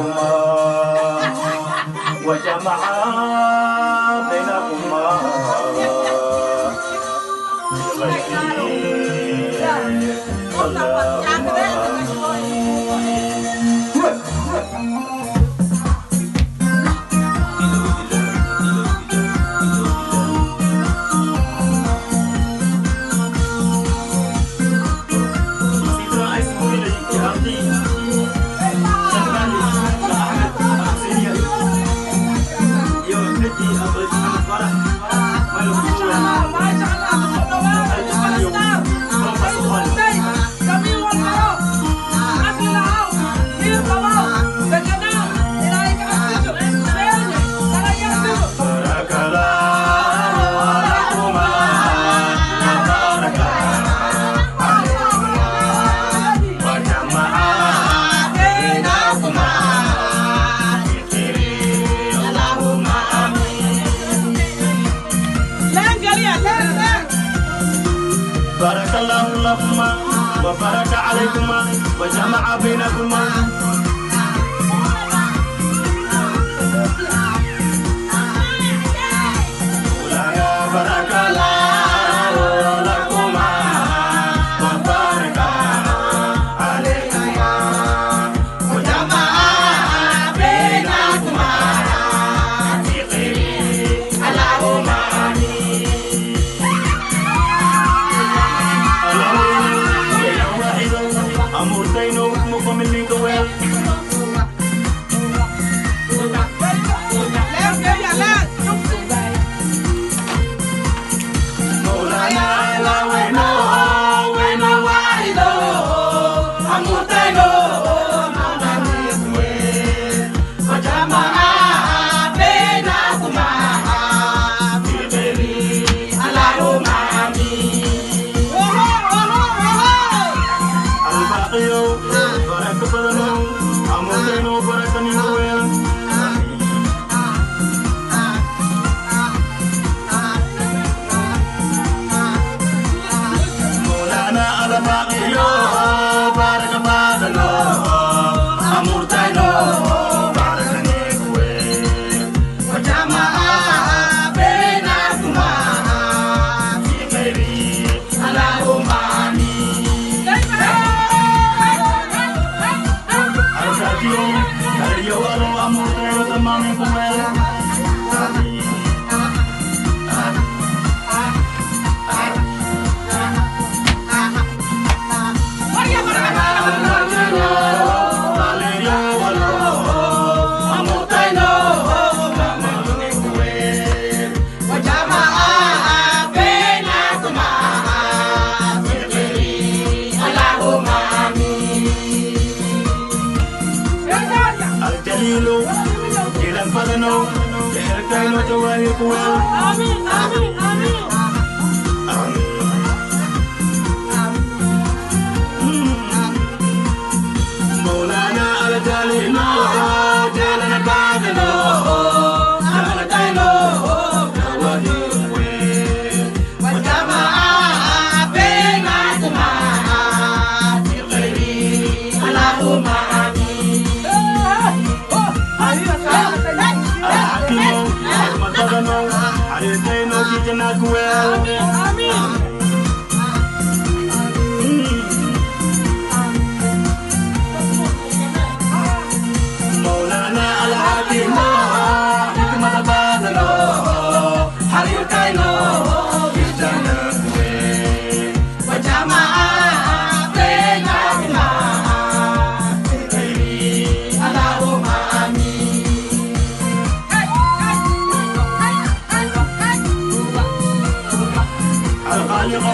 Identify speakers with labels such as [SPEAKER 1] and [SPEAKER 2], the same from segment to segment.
[SPEAKER 1] بينكما وجمع بينكما بارك الله لكما وبارك عليكما وجمع بينكما بارك الله لكما وبارك عليكما وجمع بينكما في خير اللهم amortaino mo family ko well Maulana la bueno bueno waido amortaino mamani we pajama bena kuma bibeli allahumma Yo, para que puedan amor de no para que ni lo vean. Maulana ala yo, para que puedan amor de no para que ni lo vean. Pajama bena kuma, baby, Allahumma. Yo alo amor pero también con él. Kilan padano, kaya no jawai kuwa. Amin, amin, amin. Maulana ala jalino, jalana padano, jalana taino, kawani kuwe. Wajama bena kuma, tirleri, Allahumma. Maulana al-Hakim, hikmat badalo, harir kaino, bijana kue, wajama bena kuma, Allahumma amin. Al-Khaliq,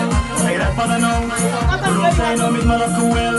[SPEAKER 1] khairat badano, kulong kaino mit malakuel.